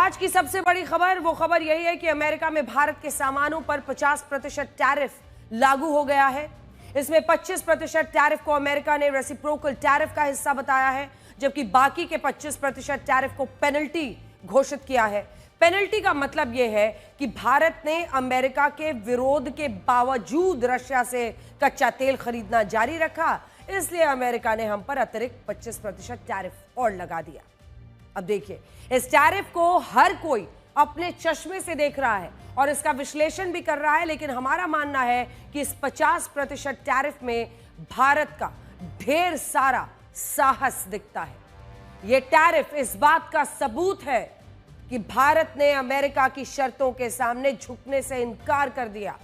आज की सबसे बड़ी खबर, वो खबर यही है कि अमेरिका में भारत के सामानों पर 50% टैरिफ लागू हो गया है। इसमें 25% टैरिफ को अमेरिका ने रेसिप्रोकल टैरिफ का हिस्सा बताया है, जबकि बाकी के 25% टैरिफ को पेनल्टी घोषित किया है। पेनल्टी का मतलब यह है कि भारत ने अमेरिका के विरोध के बावजूद रशिया से कच्चा तेल खरीदना जारी रखा, इसलिए अमेरिका ने हम पर अतिरिक्त 25% टैरिफ और लगा दिया। अब देखिए, इस टैरिफ को हर कोई अपने चश्मे से देख रहा है और इसका विश्लेषण भी कर रहा है, लेकिन हमारा मानना है कि इस 50% टैरिफ में भारत का ढेर सारा साहस दिखता है। यह टैरिफ इस बात का सबूत है कि भारत ने अमेरिका की शर्तों के सामने झुकने से इनकार कर दिया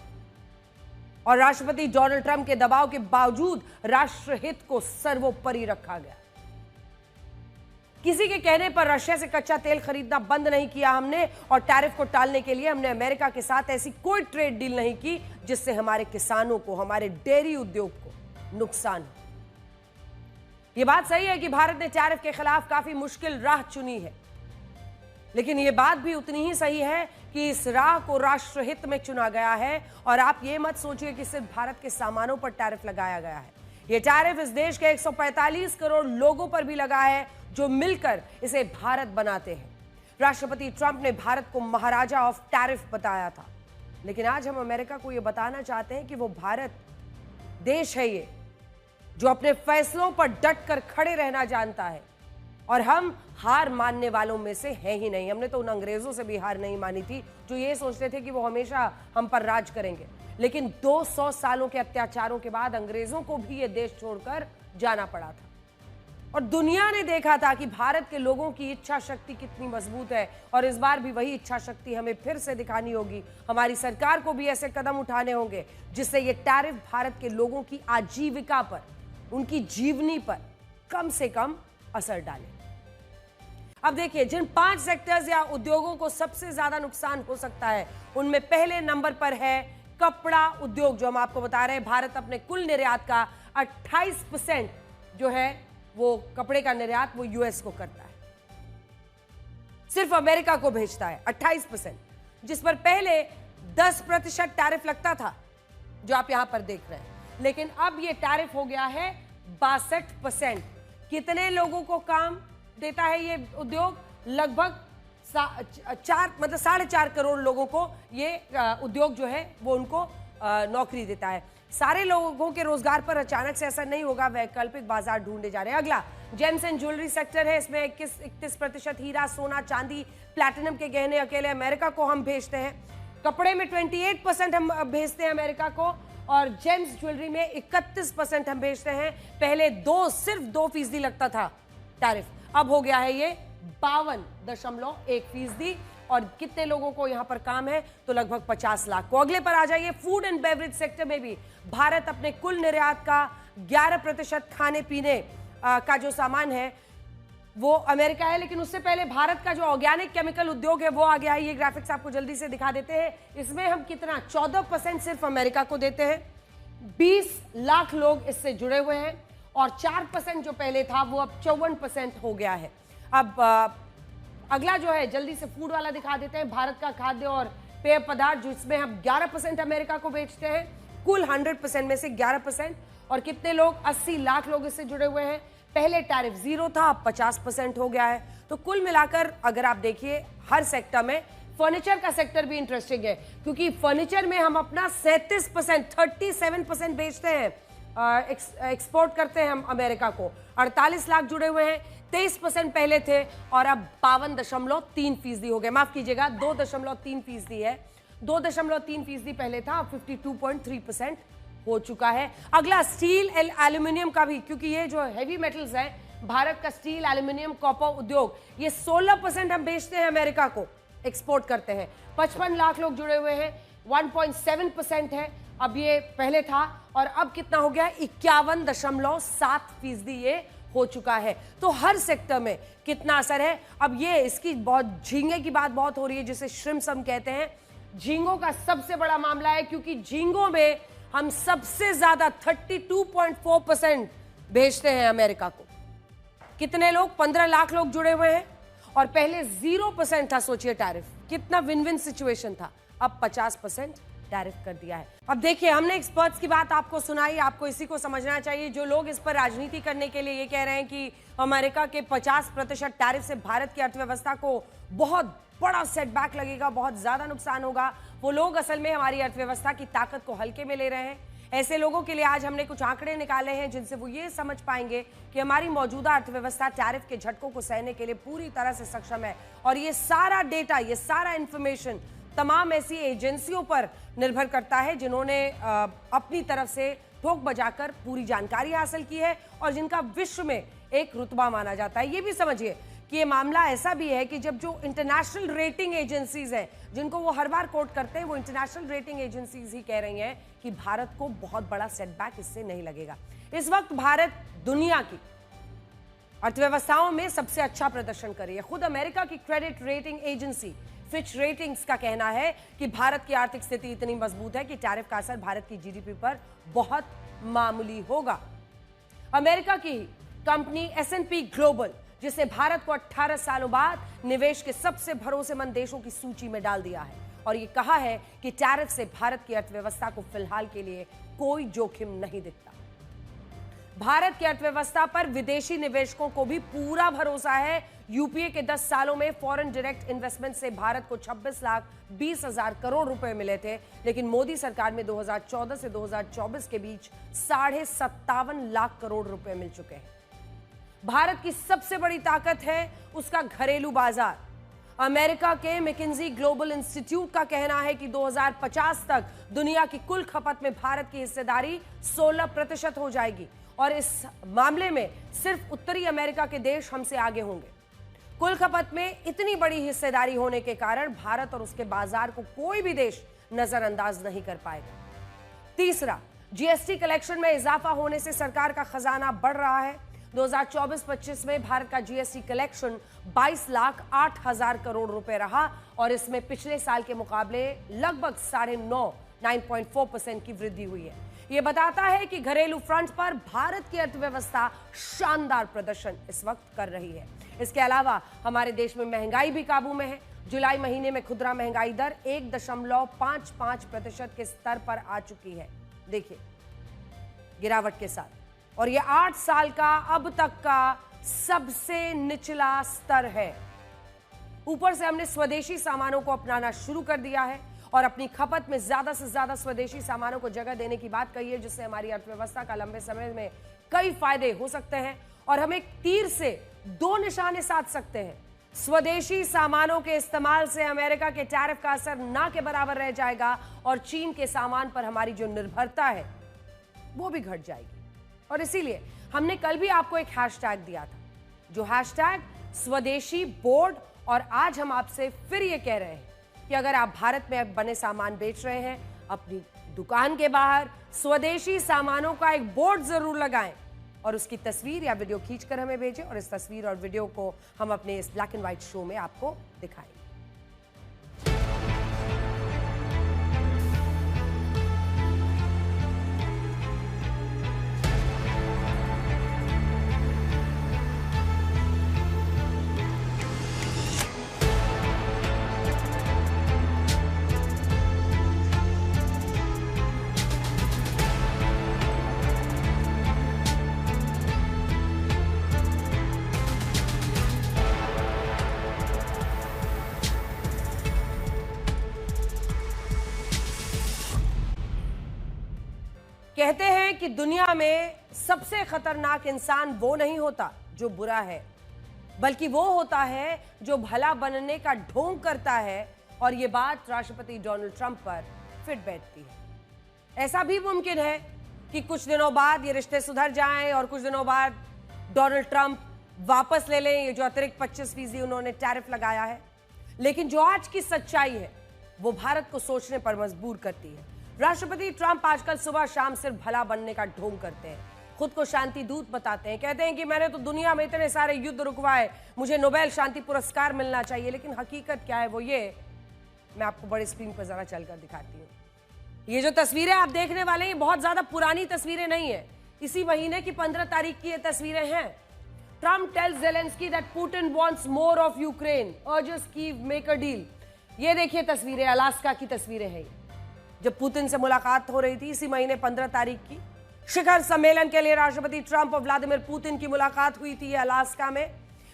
और राष्ट्रपति डोनाल्ड ट्रंप के दबाव के बावजूद राष्ट्रहित को सर्वोपरि रखा गया। किसी के कहने पर रशिया से कच्चा तेल खरीदना बंद नहीं किया हमने, और टैरिफ को टालने के लिए हमने अमेरिका के साथ ऐसी कोई ट्रेड डील नहीं की जिससे हमारे किसानों को, हमारे डेयरी उद्योग को नुकसान हो। यह बात सही है कि भारत ने टैरिफ के खिलाफ काफी मुश्किल राह चुनी है, लेकिन यह बात भी उतनी ही सही है कि इस राह को राष्ट्रहित में चुना गया है। और आप यह मत सोचिए कि सिर्फ भारत के सामानों पर टैरिफ लगाया गया है। यह टैरिफ इस देश के 145 करोड़ लोगों पर भी लगा है जो मिलकर इसे भारत बनाते हैं। राष्ट्रपति ट्रंप ने भारत को महाराजा ऑफ टैरिफ बताया था, लेकिन आज हम अमेरिका को यह बताना चाहते हैं कि वो भारत देश है ये जो अपने फैसलों पर डट कर खड़े रहना जानता है, और हम हार मानने वालों में से हैं ही नहीं। हमने तो उन अंग्रेजों से भी हार नहीं मानी थी जो ये सोचते थे कि वो हमेशा हम पर राज करेंगे, लेकिन 200 सालों के अत्याचारों के बाद अंग्रेजों को भी ये देश छोड़कर जाना पड़ा था। और दुनिया ने देखा था कि भारत के लोगों की इच्छा शक्ति कितनी मजबूत है, और इस बार भी वही इच्छा शक्ति हमें फिर से दिखानी होगी। हमारी सरकार को भी ऐसे कदम उठाने होंगे जिससे ये टैरिफ भारत के लोगों की आजीविका पर, उनकी जीवनी पर कम से कम असर डाले। अब देखिए, जिन 5 सेक्टर्स या उद्योगों को सबसे ज्यादा नुकसान हो सकता है, उनमें पहले नंबर पर है कपड़ा उद्योग। जो हम आपको बता रहे हैं, भारत अपने कुल निर्यात का 28% जो है वो कपड़े का निर्यात वो यूएस को करता है, सिर्फ अमेरिका को भेजता है 28%, जिस पर पहले 10% टैरिफ लगता था जो आप यहां पर देख रहे हैं, लेकिन अब ये टैरिफ हो गया है 62%। कितने लोगों को काम देता है ये उद्योग? लगभग 4.5 करोड़ लोगों को ये उद्योग जो है वो उनको नौकरी देता है। सारे लोगों के रोजगार पर अचानक से असर नहीं होगा, वैकल्पिक बाजार ढूंढे जा रहे हैं। अगला जेम्स एंड ज्वेलरी सेक्टर है। इसमें 31% हीरा, सोना, चांदी, प्लैटिनम के गहने अकेले अमेरिका को हम भेजते हैं। कपड़े में 28% हम भेजते हैं अमेरिका को, और जेम्स ज्वेलरी में 31% हम भेजते हैं। पहले सिर्फ 2% लगता था टैरिफ, अब हो गया है ये 52.1%। और कितने लोगों को यहां पर काम है? तो लगभग 50 लाख को। अगले पर आ जाइए, फूड एंड बेवरेज सेक्टर में भी भारत अपने कुल निर्यात का 11% खाने पीने का जो सामान है वो अमेरिका है, लेकिन उससे पहले भारत का जो ऑर्गेनिक केमिकल उद्योग है वो आ गया है। ये ग्राफिक्स आपको जल्दी से दिखा देते हैं। इसमें हम कितना 14% सिर्फ अमेरिका को देते हैं। 20 लाख लोग इससे जुड़े हुए हैं, और 4% जो पहले था वो अब 54% हो गया है। अब अगला जो है जल्दी से फूड वाला दिखा देते हैं। भारत का खाद्य और पेय पदार्थ, जिसमें हम 11% अमेरिका को बेचते हैं, कुल 100% में से 11%। और कितने लोग? 80 लाख लोग इससे जुड़े हुए हैं। पहले टैरिफ 0 था, अब 50% हो गया है। तो कुल मिलाकर अगर आप देखिए हर सेक्टर में, फर्नीचर का सेक्टर भी इंटरेस्टिंग है, क्योंकि फर्नीचर में हम अपना 37% बेचते हैं, एक्सपोर्ट करते हैं हम अमेरिका को। 48 लाख जुड़े हुए हैं, 23% पहले थे, और अब 52.3% हो गए। माफ कीजिएगा, 2.3% है। 2.3% पहले था, अब 52.3% हो चुका है। अगला स्टील एल्यूमिनियम का भी, क्योंकि ये जो हैवी मेटल्स हैं, भारत का स्टील, एल्यूमिनियम, कॉपर उद्योग, ये 16% हम बेचते हैं अमेरिका को, एक्सपोर्ट करते हैं। 55 लाख लोग जुड़े हुए हैं, 1.7% है। अब ये पहले था, और अब कितना हो गया? 51.7% ये हो चुका है। तो हर सेक्टर में कितना असर है। अब ये इसकी बहुत झींगे की बात बहुत हो रही है, जिसे श्रिम्प्स हम कहते हैं। झींगों का सबसे बड़ा मामला है, क्योंकि झींगों में हम सबसे ज्यादा 32.4% भेजते हैं अमेरिका को। कितने लोग? 15 लाख लोग जुड़े हुए हैं, और पहले 0% था, सोचिए टैरिफ, कितना विन विन सिचुएशन था। अब 50% टैरिफ कर दिया है। अब देखिए, हमने एक्सपर्ट्स की बात आपको सुनाई, आपको इसी को समझना चाहिए। जो लोग इस पर राजनीति करने के लिए ये कह रहे हैं कि अमेरिका के 50% टैरिफ से भारत की अर्थव्यवस्था को बहुत बड़ा सेटबैक लगेगा, बहुत ज्यादा नुकसान होगा, वो लोग असल में हमारी अर्थव्यवस्था की ताकत को हल्के में ले रहे हैं। ऐसे लोगों के लिए आज हमने कुछ आंकड़े निकाले हैं जिनसे वो ये समझ पाएंगे कि हमारी मौजूदा अर्थव्यवस्था टैरिफ के झटकों को सहने के लिए पूरी तरह से सक्षम है। और ये सारा डेटा, ये सारा इंफॉर्मेशन तमाम ऐसी एजेंसियों पर निर्भर करता है जिन्होंने अपनी तरफ से ठोक बजाकर पूरी जानकारी हासिल की है और जिनका विश्व में एक रुतबा माना जाता है। ये भी समझिए कि ये मामला ऐसा भी है कि जब जो इंटरनेशनल रेटिंग एजेंसीज हैं, जिनको वो हर बार कोट करते हैं, वो इंटरनेशनल रेटिंग एजेंसीज ही कह रही हैं कि भारत को बहुत बड़ा सेटबैक इससे नहीं लगेगा। इस वक्त भारत दुनिया की अर्थव्यवस्थाओं में सबसे अच्छा प्रदर्शन कर रही है। खुद अमेरिका की credit rating agency Fitch ratings का कहना है कि भारत की आर्थिक स्थिति इतनी मजबूत है कि टैरिफ का असर भारत की जीडीपी पर बहुत मामूली होगा। अमेरिका की कंपनी S&P ग्लोबल, जिसे भारत को 18 सालों बाद निवेश के सबसे भरोसेमंद देशों की सूची में डाल दिया है, और ये कहा है कि टैरिफ से भारत की अर्थव्यवस्था को फिलहाल के लिए कोई जोखिम नहीं दिखता। भारत की अर्थव्यवस्था पर विदेशी निवेशकों को भी पूरा भरोसा है। यूपीए के 10 सालों में फॉरेन डायरेक्ट इन्वेस्टमेंट से भारत को 26,20,000 करोड़ रुपए मिले थे, लेकिन मोदी सरकार में 2014 से 2024 के बीच 57.5 लाख करोड़ रुपए मिल चुके हैं। भारत की सबसे बड़ी ताकत है उसका घरेलू बाजार। अमेरिका के मैकिन्जी ग्लोबल इंस्टीट्यूट का कहना है कि 2050 तक दुनिया की कुल खपत में भारत की हिस्सेदारी 16% हो जाएगी, और इस मामले में सिर्फ उत्तरी अमेरिका के देश हमसे आगे होंगे। कुल खपत में इतनी बड़ी हिस्सेदारी होने के कारण भारत और उसके बाजार को कोई भी देश नजरअंदाज नहीं कर पाएगा। तीसरा, जीएसटी कलेक्शन में इजाफा होने से सरकार का खजाना बढ़ रहा है। 2024-25 में भारत का जीएसटी कलेक्शन 22,08,000 करोड़ रुपए रहा, और इसमें पिछले साल के मुकाबले लगभग 9.4% की वृद्धि हुई है। यह बताता है कि घरेलू फ्रंट पर भारत की अर्थव्यवस्था शानदार प्रदर्शन इस वक्त कर रही है। इसके अलावा हमारे देश में महंगाई भी काबू में है। जुलाई महीने में खुदरा महंगाई दर 1.55% के स्तर पर आ चुकी है, देखिए गिरावट के साथ, और यह 8 साल का अब तक का सबसे निचला स्तर है। ऊपर से हमने स्वदेशी सामानों को अपनाना शुरू कर दिया है और अपनी खपत में ज्यादा से ज्यादा स्वदेशी सामानों को जगह देने की बात कही है, जिससे हमारी अर्थव्यवस्था का लंबे समय में कई फायदे हो सकते हैं और हम एक तीर से 2 निशाने साध सकते हैं। स्वदेशी सामानों के इस्तेमाल से अमेरिका के टैरिफ का असर ना के बराबर रह जाएगा और चीन के सामान पर हमारी जो निर्भरता है वो भी घट जाएगी। और इसीलिए हमने कल भी आपको एक हैशटैग दिया था, जो हैशटैग स्वदेशी बोर्ड, और आज हम आपसे फिर ये कह रहे हैं कि अगर आप भारत में बने सामान बेच रहे हैं, अपनी दुकान के बाहर स्वदेशी सामानों का एक बोर्ड जरूर लगाएं और उसकी तस्वीर या वीडियो खींचकर हमें भेजें, और इस तस्वीर और वीडियो को हम अपने इस ब्लैक एंड व्हाइट शो में आपको दिखाएंगे। कहते हैं कि दुनिया में सबसे खतरनाक इंसान वो नहीं होता जो बुरा है, बल्कि वो होता है जो भला बनने का ढोंग करता है, और ये बात राष्ट्रपति डोनाल्ड ट्रंप पर फिट बैठती है। ऐसा भी मुमकिन है कि कुछ दिनों बाद ये रिश्ते सुधर जाएं और कुछ दिनों बाद डोनाल्ड ट्रंप वापस ले लें ये जो अतिरिक्त 25% उन्होंने टैरिफ लगाया है। लेकिन जो आज की सच्चाई है वो भारत को सोचने पर मजबूर करती है। राष्ट्रपति ट्रंप आजकल सुबह शाम सिर्फ भला बनने का ढोंग करते हैं, खुद को शांति दूत बताते हैं, कहते हैं कि मैंने तो दुनिया में इतने सारे युद्ध रुकवाए, मुझे नोबेल शांति पुरस्कार मिलना चाहिए। लेकिन हकीकत क्या है वो ये, मैं आपको बड़ी स्क्रीन पर जरा चलकर दिखाती हूँ। ये जो तस्वीरें आप देखने वाले हैं, ये बहुत ज्यादा पुरानी तस्वीरें नहीं है, इसी महीने की 15 तारीख की ये तस्वीरें हैं। Trump tells Zelensky that Putin wants more of Ukraine, urges Kyiv make a deal. ये देखिए तस्वीरें, अलास्का की तस्वीरें हैं। जब पुतिन से मुलाकात हो रही थी इसी महीने 15 तारीख की, शिखर सम्मेलन के लिए राष्ट्रपति ट्रंप और व्लादिमीर पुतिन की मुलाकात हुई थी अलास्का में।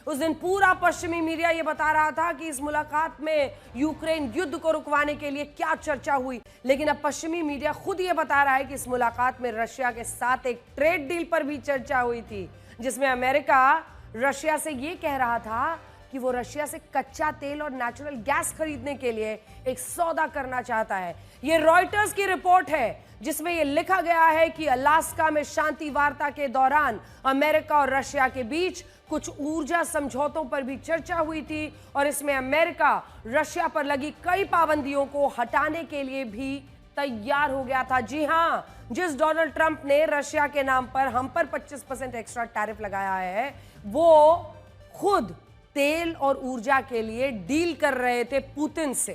उस दिन पूरा पश्चिमी मीडिया ये बता रहा था कि इस मुलाकात में यूक्रेन युद्ध को रुकवाने के लिए क्या चर्चा हुई, लेकिन अब पश्चिमी मीडिया खुद ये बता रहा है कि इस मुलाकात में रशिया के साथ एक ट्रेड डील पर भी चर्चा हुई थी, जिसमें अमेरिका रशिया से ये कह रहा था कि वो रशिया से कच्चा तेल और नेचुरल गैस खरीदने के लिए एक सौदा करना चाहता है। ये रॉयटर्स की रिपोर्ट है जिसमें ये लिखा गया है कि अलास्का में शांति वार्ता के दौरान अमेरिका और रशिया के बीच कुछ ऊर्जा समझौतों पर भी चर्चा हुई थी और इसमें अमेरिका रशिया पर लगी कई पाबंदियों को हटाने के लिए भी तैयार हो गया था। जी हां, जिस डोनाल्ड ट्रंप ने रशिया के नाम पर हम पर 25% एक्स्ट्रा टैरिफ लगाया है, वो खुद तेल और ऊर्जा के लिए डील कर रहे थे पुतिन से।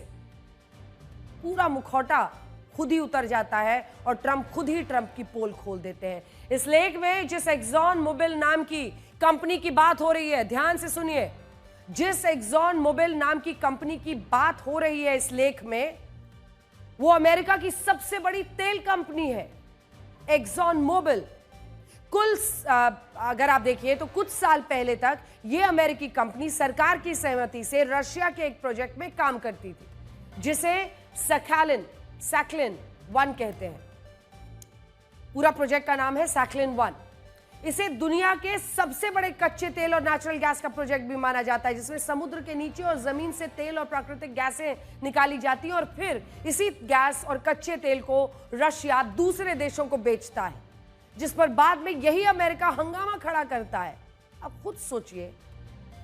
पूरा मुखौटा खुद ही उतर जाता है और ट्रंप खुद ही ट्रंप की पोल खोल देते हैं। इस लेख में जिस एक्सॉन मोबिल नाम की कंपनी की बात हो रही है, ध्यान से सुनिए, जिस एक्सॉन मोबिल नाम की कंपनी की बात हो रही है इस लेख में, वो अमेरिका की सबसे बड़ी तेल कंपनी है एक्सॉन मोबिल। कुल अगर आप देखिए तो कुछ साल पहले तक यह अमेरिकी कंपनी सरकार की सहमति से रशिया के एक प्रोजेक्ट में काम करती थी जिसे सैखलिन 1 कहते हैं। पूरा प्रोजेक्ट का नाम है सैखलिन 1। इसे दुनिया के सबसे बड़े कच्चे तेल और नेचुरल गैस का प्रोजेक्ट भी माना जाता है, जिसमें समुद्र के नीचे और जमीन से तेल और प्राकृतिक गैसें निकाली जाती हैं और फिर इसी गैस और कच्चे तेल को रशिया दूसरे देशों को बेचता है, जिस पर बाद में यही अमेरिका हंगामा खड़ा करता है। अब खुद सोचिए,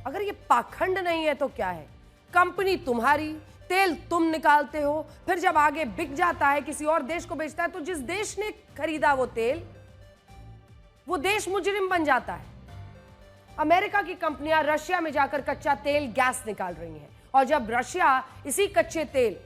अगर ये पाखंड नहीं है तो क्या है? कंपनी तुम्हारी, तेल तुम निकालते हो, फिर जब आगे बिक जाता है किसी और देश को बेचता है तो जिस देश ने खरीदा वो तेल, वो देश मुजरिम बन जाता है। अमेरिका की कंपनियां रशिया में जाकर कच्चा तेल, गैस निकाल रही हैं और जब रशिया इसी कच्चे तेल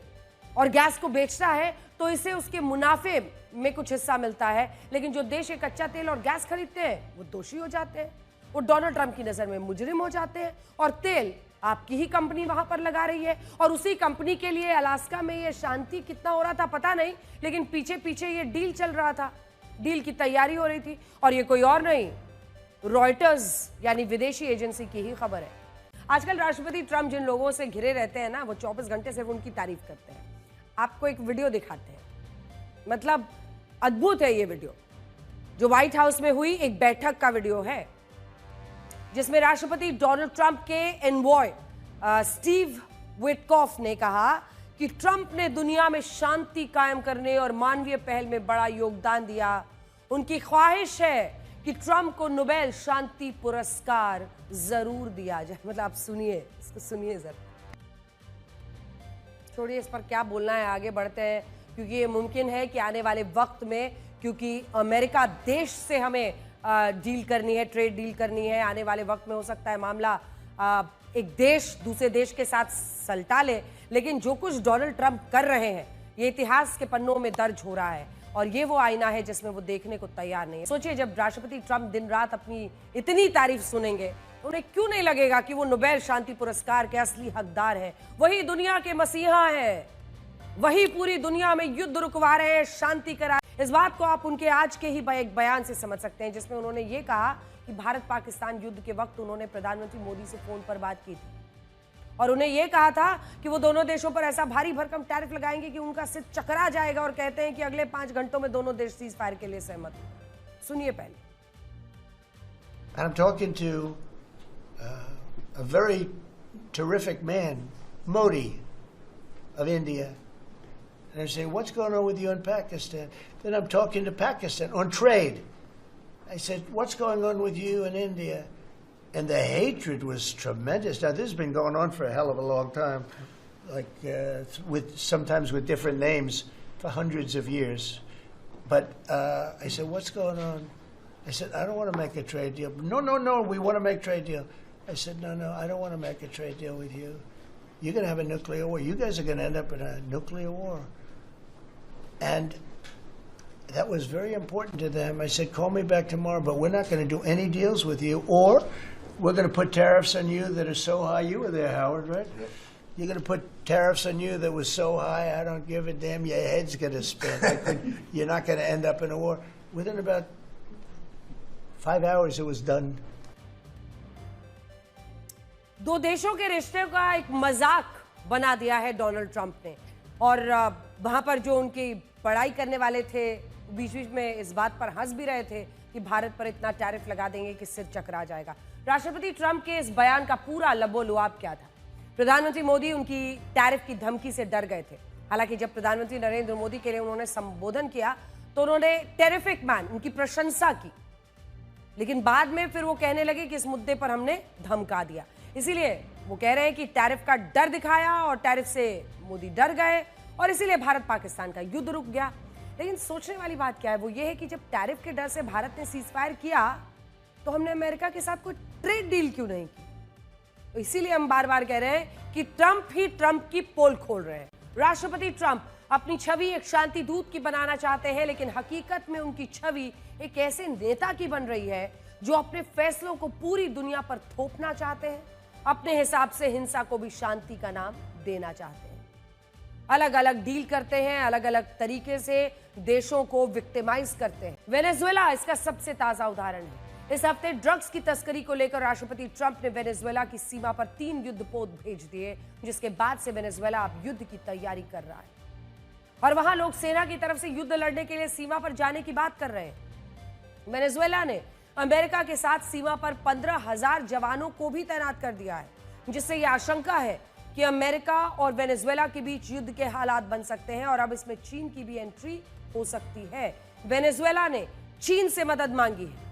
और गैस को बेचता है तो इसे उसके मुनाफे में कुछ हिस्सा मिलता है, लेकिन जो देश ये कच्चा तेल और गैस खरीदते हैं वो दोषी हो जाते हैं, वो डोनाल्ड ट्रंप की नजर में मुजरिम हो जाते हैं और तेल आपकी ही कंपनी वहां पर लगा रही है। और उसी कंपनी के लिए अलास्का में ये शांति कितना हो रहा था पता नहीं, लेकिन पीछे पीछे ये डील चल रहा था, डील की तैयारी हो रही थी और ये कोई और नहीं, रॉयटर्स यानी विदेशी एजेंसी की ही खबर है। आजकल राष्ट्रपति ट्रंप जिन लोगों से घिरे रहते हैं ना, वो 24 घंटे सिर्फ उनकी तारीफ करते हैं। आपको एक वीडियो दिखाते हैं, मतलब अद्भुत है ये वीडियो, जो व्हाइट हाउस में हुई एक बैठक का वीडियो है जिसमें राष्ट्रपति डोनाल्ड ट्रंप के एनवॉय स्टीव विटकॉफ ने कहा कि ट्रंप ने दुनिया में शांति कायम करने और मानवीय पहल में बड़ा योगदान दिया। उनकी ख्वाहिश है कि ट्रंप को नोबेल शांति पुरस्कार जरूर दिया जाए। मतलब आप सुनिए, इसको सुनिए जरा, छोड़िए इस पर क्या बोलना है, आगे बढ़ते हैं, क्योंकि ये मुमकिन है कि आने वाले वक्त में, क्योंकि अमेरिका देश से हमें डील करनी है, ट्रेड डील करनी है, आने वाले वक्त में हो सकता है मामला एक देश दूसरे देश के साथ सलटा ले, लेकिन जो कुछ डोनाल्ड ट्रंप कर रहे हैं ये इतिहास के पन्नों में दर्ज हो रहा है और ये वो आईना है जिसमें वो देखने को तैयार नहीं है। सोचिए, जब राष्ट्रपति ट्रंप दिन रात अपनी इतनी तारीफ सुनेंगे, उन्हें क्यों नहीं लगेगा कि वो नोबेल शांति पुरस्कार के असली हकदार हैं? वही दुनिया के मसीहा हैं, वही पूरी दुनिया में युद्ध रुकवा रहे हैं, शांति करा। इस बात को आप उनके आज के ही एक बयान से समझ सकते हैं जिसमें उन्होंने ये कहा कि भारत पाकिस्तान युद्ध के वक्त उन्होंने प्रधानमंत्री मोदी से फोन पर बात की थी और उन्हें यह कहा था कि वो दोनों देशों पर ऐसा भारी भरकम टैरिफ लगाएंगे कि उनका सिर चकरा जाएगा और कहते हैं कि अगले 5 घंटों में दोनों देश सीज फायर के लिए सहमत हुए। सुनिए पहले। I'm talking to a very terrific man, Modi of India. And I say, what's going on with you in Pakistan? Then I'm talking to Pakistan on trade. I said, what's going on with you in India? And the hatred was tremendous. Now, this has been going on for a hell of a long time, like sometimes with different names for hundreds of years. But I said, what's going on? I said, I don't want to make a trade deal. No, we want to make a trade deal. I said, no, I don't want to make a trade deal with you. You're going to have a nuclear war. You guys are going to end up in a nuclear war. And that was very important to them. I said, call me back tomorrow, but we're not going to do any deals with you, or we're going to put tariffs on you that are so high. You were there, Howard, right? Yep. You're going to put tariffs on you that was so high, I don't give a damn. Your head's going to spin. You're not going to end up in a war. Within about 5 hours, it was done. दो देशों के रिश्ते का एक मजाक बना दिया है डोनाल्ड ट्रंप ने, और वहां पर जो उनकी बड़ाई करने वाले थे बीच बीच में इस बात पर हंस भी रहे थे कि भारत पर इतना टैरिफ लगा देंगे कि सिर चकरा जाएगा। राष्ट्रपति ट्रंप के इस बयान का पूरा लबोलुआब क्या था? प्रधानमंत्री मोदी उनकी टैरिफ की धमकी से डर गए थे। हालांकि जब प्रधानमंत्री नरेंद्र मोदी के लिए उन्होंने संबोधन किया तो उन्होंने टेरिफिक मैन, उनकी प्रशंसा की, लेकिन बाद में फिर वो कहने लगे कि इस मुद्दे पर हमने धमका दिया। इसीलिए वो कह रहे हैं कि टैरिफ का डर दिखाया और टैरिफ से मोदी डर गए और इसीलिए भारत पाकिस्तान का युद्ध रुक गया। लेकिन सोचने वाली बात क्या है, वो ये है कि जब टैरिफ के डर से भारत ने सीजफायर किया तो हमने अमेरिका के साथ कोई ट्रेड डील क्यों नहीं की? तो इसीलिए हम बार बार कह रहे हैं कि ट्रंप ही ट्रंप की पोल खोल रहे हैं। राष्ट्रपति ट्रंप अपनी छवि एक शांति दूत की बनाना चाहते हैं, लेकिन हकीकत में उनकी छवि एक ऐसे नेता की बन रही है जो अपने फैसलों को पूरी दुनिया पर थोपना चाहते हैं, अपने हिसाब से हिंसा को भी शांति का नाम देना चाहते हैं। अलग अलग डील करते हैं, अलग अलग तरीके से देशों को विक्टिमाइज करते हैं। वेनेजुएला इसका सबसे ताजा उदाहरण है। इस हफ्ते ड्रग्स की तस्करी को लेकर राष्ट्रपति ट्रंप ने वेनेजुएला की सीमा पर 3 युद्धपोत भेज दिए, जिसके बाद से वेनेजुएला अब युद्ध की तैयारी कर रहा है और वहां लोग सेना की तरफ से युद्ध लड़ने के लिए सीमा पर जाने की बात कर रहे हैं। वेनेजुएला ने अमेरिका के साथ सीमा पर 15,000 जवानों को भी तैनात कर दिया है, जिससे यह आशंका है कि अमेरिका और वेनेजुएला के बीच युद्ध के हालात बन सकते हैं और अब इसमें चीन की भी एंट्री हो सकती है। वेनेजुएला ने चीन से मदद मांगी है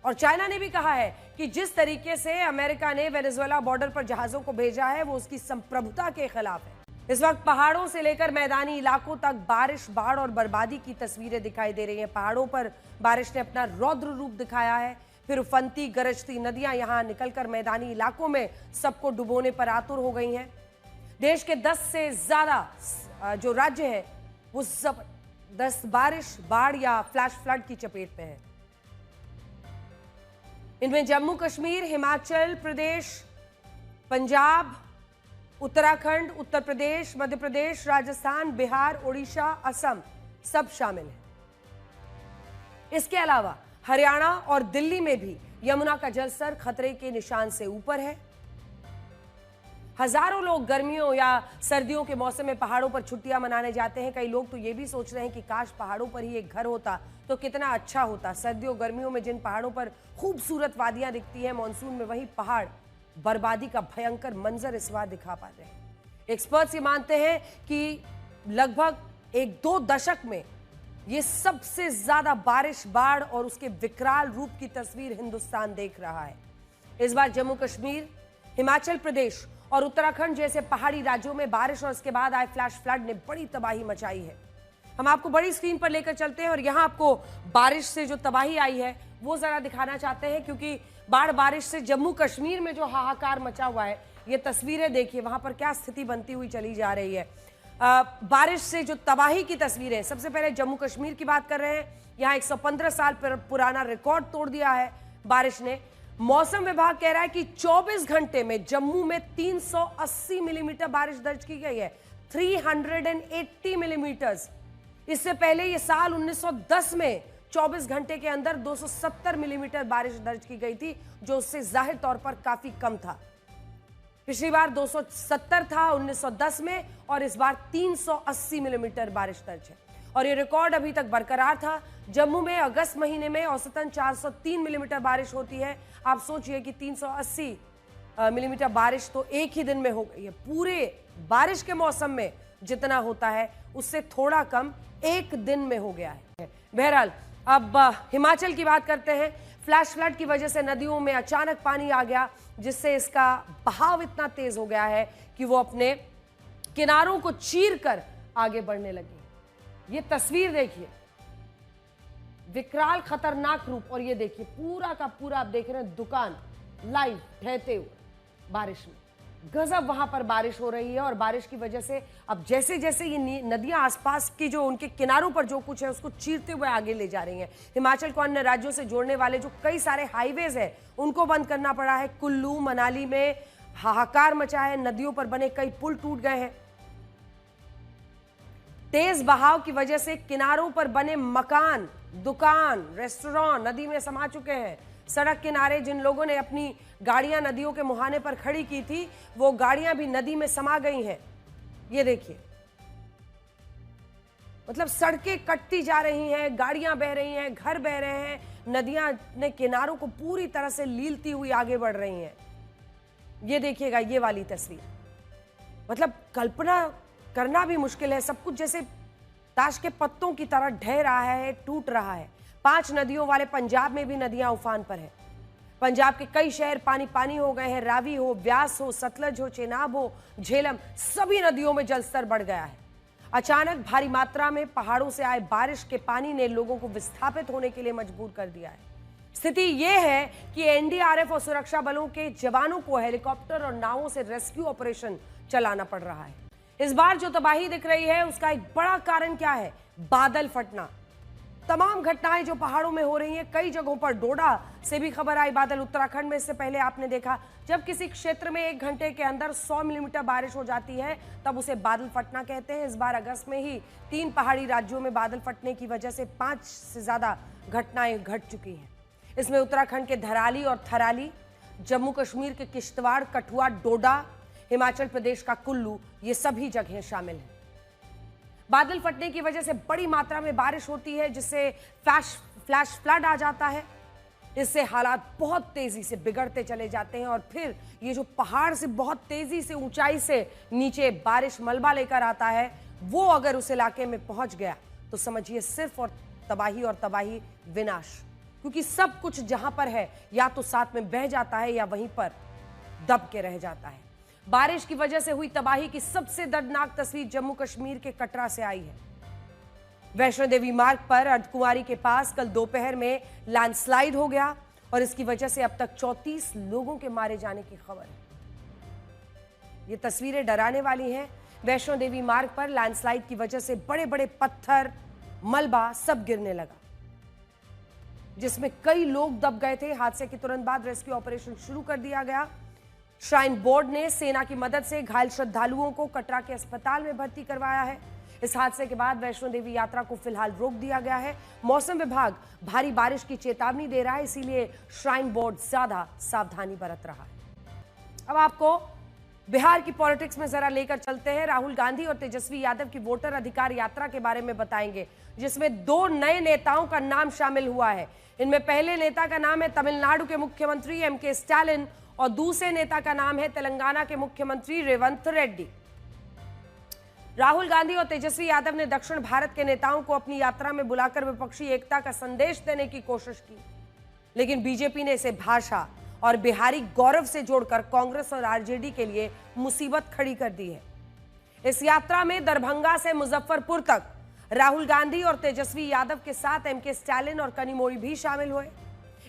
और चाइना ने भी कहा है कि जिस तरीके से अमेरिका ने वेनेजुएला बॉर्डर पर जहाजों को भेजा है वो उसकी संप्रभुता के खिलाफ है। इस वक्त पहाड़ों से लेकर मैदानी इलाकों तक बारिश, बाढ़ और बर्बादी की तस्वीरें दिखाई दे रही हैं। पहाड़ों पर बारिश ने अपना रौद्र रूप दिखाया है, फिर उफनती गरजती नदियां यहां निकलकर मैदानी इलाकों में सबको डुबोने पर आतुर हो गई हैं। देश के 10 से ज्यादा जो राज्य है वो सब 10 बारिश, बाढ़ या फ्लैश फ्लड की चपेट में है। इनमें जम्मू कश्मीर, हिमाचल प्रदेश, पंजाब, उत्तराखंड, उत्तर प्रदेश, मध्य प्रदेश, राजस्थान, बिहार, ओडिशा, असम सब शामिल हैं। इसके अलावा हरियाणा और दिल्ली में भी यमुना का जलस्तर खतरे के निशान से ऊपर है। हजारों लोग गर्मियों या सर्दियों के मौसम में पहाड़ों पर छुट्टियां मनाने जाते हैं। कई लोग तो ये भी सोच रहे हैं कि काश पहाड़ों पर ही एक घर होता तो कितना अच्छा होता। सर्दियों गर्मियों में जिन पहाड़ों पर खूबसूरत वादियां दिखती हैं, मानसून में वही पहाड़ बर्बादी का भयंकर मंजर इस बार दिखा पाते हैं। एक्सपर्ट्स ये मानते हैं कि लगभग 1-2 दशक में ये सबसे ज्यादा बारिश, बाढ़ और उसके विकराल रूप की तस्वीर हिंदुस्तान देख रहा है। इस बार जम्मू कश्मीर, हिमाचल प्रदेश और उत्तराखंड जैसे पहाड़ी राज्यों में बारिश और इसके बाद आए फ्लैश फ्लड ने बड़ी तबाही मचाई है। हम आपको बड़ी स्क्रीन पर लेकर चलते हैं और यहां आपको बारिश से जो तबाही आई है वो जरा दिखाना चाहते हैं, क्योंकि बाढ़ बारिश से जम्मू कश्मीर में जो हाहाकार मचा हुआ है, ये तस्वीरें देखिए वहां पर क्या स्थिति बनती हुई चली जा रही है। बारिश से जो तबाही की तस्वीरें, सबसे पहले जम्मू कश्मीर की बात कर रहे हैं। यहाँ 115 साल पुराना रिकॉर्ड तोड़ दिया है बारिश ने। मौसम विभाग कह रहा है कि 24 घंटे में जम्मू में 380 मिलीमीटर बारिश दर्ज की गई है, 380 मिलीमीटर। इससे पहले ये साल 1910 में 24 घंटे के अंदर 270 मिलीमीटर बारिश दर्ज की गई थी, जो उससे जाहिर तौर पर काफी कम था। पिछली बार 270 था 1910 में और इस बार 380 मिलीमीटर बारिश दर्ज है और ये रिकॉर्ड अभी तक बरकरार था। जम्मू में अगस्त महीने में औसतन 403 मिलीमीटर बारिश होती है। आप सोचिए कि 380 मिलीमीटर बारिश तो एक ही दिन में हो गई है। पूरे बारिश के मौसम में जितना होता है उससे थोड़ा कम एक दिन में हो गया है। बहरहाल अब हिमाचल की बात करते हैं। फ्लैश फ्लड की वजह से नदियों में अचानक पानी आ गया, जिससे इसका बहाव इतना तेज हो गया है कि वो अपने किनारों को चीरकर आगे बढ़ने लगी। ये तस्वीर देखिए, विकराल खतरनाक रूप। और ये देखिए पूरा का पूरा आप देख रहे हैं दुकान लाइव ढहते हुए बारिश में। गजब वहां पर बारिश हो रही है और बारिश की वजह से अब जैसे जैसे ये नदियां आसपास की जो उनके किनारों पर जो कुछ है उसको चीरते हुए आगे ले जा रही हैं। हिमाचल को अन्य राज्यों से जोड़ने वाले जो कई सारे हाईवेज है उनको बंद करना पड़ा है। कुल्लू मनाली में हाहाकार मचा है, नदियों पर बने कई पुल टूट गए हैं। तेज बहाव की वजह से किनारों पर बने मकान, दुकान, रेस्टोरेंट नदी में समा चुके हैं। सड़क किनारे जिन लोगों ने अपनी गाड़ियां नदियों के मुहाने पर खड़ी की थी वो गाड़ियां भी नदी में समा गई हैं। ये देखिए, मतलब सड़कें कटती जा रही हैं, गाड़ियां बह रही हैं, घर बह रहे हैं, नदियां अपने किनारों को पूरी तरह से लीलती हुई आगे बढ़ रही हैं। ये देखिएगा ये वाली तस्वीर, मतलब कल्पना करना भी मुश्किल है। सब कुछ जैसे ताश के पत्तों की तरह ढह रहा है, टूट रहा है। 5 नदियों वाले पंजाब में भी नदियां उफान पर है। पंजाब के कई शहर पानी पानी हो गए हैं। रावी हो, ब्यास हो, सतलज हो, चेनाब हो, झेलम, सभी नदियों में जलस्तर बढ़ गया है। अचानक भारी मात्रा में पहाड़ों से आए बारिश के पानी ने लोगों को विस्थापित होने के लिए मजबूर कर दिया है। स्थिति यह है कि एनडीआरएफ और सुरक्षा बलों के जवानों को हेलीकॉप्टर और नावों से रेस्क्यू ऑपरेशन चलाना पड़ रहा है। इस बार जो तबाही दिख रही है उसका एक बड़ा कारण क्या है? बादल फटना। तमाम घटनाएं जो पहाड़ों में हो रही हैं, कई जगहों पर डोडा से भी खबर आई बादल। उत्तराखंड में इससे पहले आपने देखा जब किसी क्षेत्र में 1 घंटे के अंदर 100 मिलीमीटर बारिश हो जाती है तब उसे बादल फटना कहते हैं। इस बार अगस्त में ही 3 पहाड़ी राज्यों में बादल फटने की वजह से 5 से ज्यादा घटनाएं घट चुकी हैं। इसमें उत्तराखंड के धराली और थराली, जम्मू कश्मीर के किश्तवाड़, कठुआ, डोडा, हिमाचल प्रदेश का कुल्लू, ये सभी जगहें शामिल हैं। बादल फटने की वजह से बड़ी मात्रा में बारिश होती है जिससे फ्लैश फ्लड आ जाता है। इससे हालात बहुत तेजी से बिगड़ते चले जाते हैं और फिर ये जो पहाड़ से बहुत तेजी से ऊंचाई से नीचे बारिश मलबा लेकर आता है वो अगर उस इलाके में पहुंच गया तो समझिए सिर्फ और तबाही, विनाश। क्योंकि सब कुछ जहां पर है या तो साथ में बह जाता है या वहीं पर दब के रह जाता है। बारिश की वजह से हुई तबाही की सबसे दर्दनाक तस्वीर जम्मू कश्मीर के कटरा से आई है। वैष्णो देवी मार्ग पर अर्धकुंवारी के पास कल दोपहर में लैंडस्लाइड हो गया और इसकी वजह से अब तक 34 लोगों के मारे जाने की खबर है। ये तस्वीरें डराने वाली हैं। वैष्णो देवी मार्ग पर लैंडस्लाइड की वजह से बड़े बड़े पत्थर, मलबा सब गिरने लगा जिसमें कई लोग दब गए थे। हादसे के तुरंत बाद रेस्क्यू ऑपरेशन शुरू कर दिया गया। श्राइन बोर्ड ने सेना की मदद से घायल श्रद्धालुओं को कटरा के अस्पताल में भर्ती करवाया है। इस हादसे के बाद वैष्णो देवी यात्रा को फिलहाल रोक दिया गया है। मौसम विभाग भारी बारिश की चेतावनी दे रहा है, इसीलिए श्राइन बोर्ड ज्यादा सावधानी बरत रहा है। अब आपको बिहार की पॉलिटिक्स में जरा लेकर चलते हैं। राहुल गांधी और तेजस्वी यादव की वोटर अधिकार यात्रा के बारे में बताएंगे जिसमें 2 नए नेताओं का नाम शामिल हुआ है। इनमें पहले नेता का नाम है तमिलनाडु के मुख्यमंत्री एमके स्टालिन और दूसरे नेता का नाम है तेलंगाना के मुख्यमंत्री रेवंत रेड्डी। राहुल गांधी और तेजस्वी यादव ने दक्षिण भारत के नेताओं को अपनी यात्रा में बुलाकर विपक्षी एकता का संदेश देने की कोशिश की, लेकिन बीजेपी ने इसे भाषा और बिहारी गौरव से जोड़कर कांग्रेस और आरजेडी के लिए मुसीबत खड़ी कर दी है। इस यात्रा में दरभंगा से मुजफ्फरपुर तक राहुल गांधी और तेजस्वी यादव के साथ एमके स्टालिन और कनिमोई भी शामिल हुए।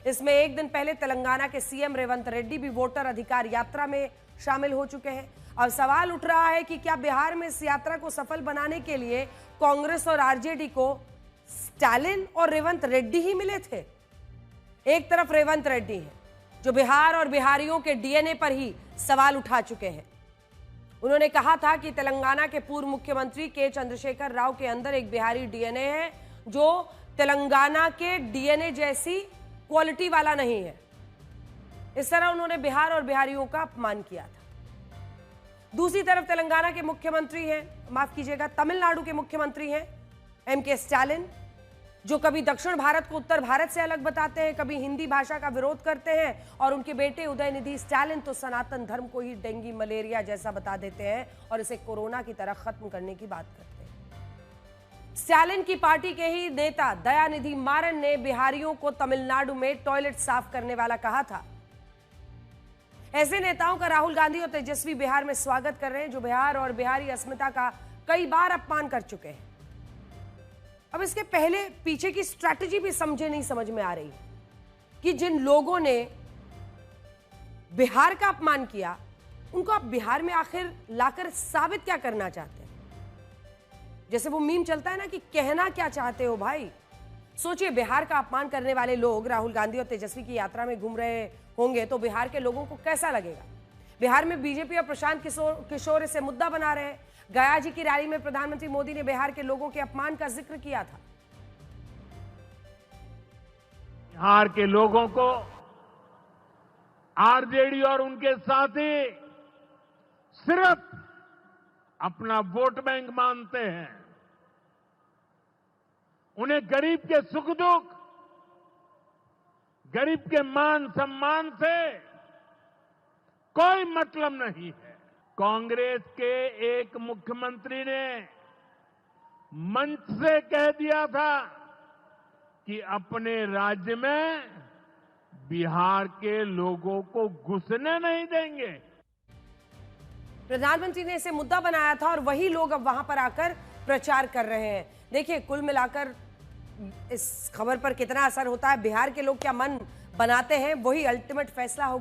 इसमें एक दिन पहले तेलंगाना के सीएम रेवंत रेड्डी भी वोटर अधिकार यात्रा में शामिल हो चुके हैं। अब सवाल उठ रहा है कि क्या बिहार में इस यात्रा को सफल बनाने के लिए कांग्रेस और आरजेडी को स्टालिन और रेवंत रेड्डी ही मिले थे? एक तरफ रेवंत रेड्डी है जो बिहार और बिहारियों के डीएनए पर ही सवाल उठा चुके हैं। उन्होंने कहा था कि तेलंगाना के पूर्व मुख्यमंत्री के चंद्रशेखर राव के अंदर एक बिहारी डीएनए है जो तेलंगाना के डीएनए जैसी क्वालिटी वाला नहीं है। इस तरह उन्होंने बिहार और बिहारियों का अपमान किया था। दूसरी तरफ तेलंगाना के मुख्यमंत्री हैं, माफ कीजिएगा तमिलनाडु के मुख्यमंत्री हैं एमके स्टालिन, जो कभी दक्षिण भारत को उत्तर भारत से अलग बताते हैं, कभी हिंदी भाषा का विरोध करते हैं, और उनके बेटे उदयनिधि स्टालिन तो सनातन धर्म को ही डेंगू मलेरिया जैसा बता देते हैं और इसे कोरोना की तरह खत्म करने की बात करते हैं। स्टालिन की पार्टी के ही नेता दयानिधि मारन ने बिहारियों को तमिलनाडु में टॉयलेट साफ करने वाला कहा था। ऐसे नेताओं का राहुल गांधी और तेजस्वी बिहार में स्वागत कर रहे हैं जो बिहार और बिहारी अस्मिता का कई बार अपमान कर चुके हैं। अब इसके पहले पीछे की स्ट्रैटेजी भी नहीं समझ में आ रही कि जिन लोगों ने बिहार का अपमान किया उनको आप बिहार में आखिर लाकर साबित क्या करना चाहते हैं? जैसे वो मीम चलता है ना कि कहना क्या चाहते हो भाई। सोचिए, बिहार का अपमान करने वाले लोग राहुल गांधी और तेजस्वी की यात्रा में घूम रहे होंगे तो बिहार के लोगों को कैसा लगेगा? बिहार में बीजेपी और प्रशांत किशोर इसे मुद्दा बना रहे हैं। गया जी की रैली में प्रधानमंत्री मोदी ने बिहार के लोगों के अपमान का जिक्र किया था। बिहार के लोगों को आरजेडी और उनके साथी सिर्फ अपना वोट बैंक मानते हैं। उन्हें गरीब के सुख दुख, गरीब के मान सम्मान से कोई मतलब नहीं है। कांग्रेस के एक मुख्यमंत्री ने मंच से कह दिया था कि अपने राज्य में बिहार के लोगों को घुसने नहीं देंगे। प्रधानमंत्री ने इसे मुद्दा बनाया था और वही लोग अब वहां पर आकर प्रचार कर रहे हैं। देखिए, कुल मिलाकर इस खबर पर कितना असर होता है, बिहार के लोग क्या मन बनाते हैं, वही अल्टीमेट फैसला होगा।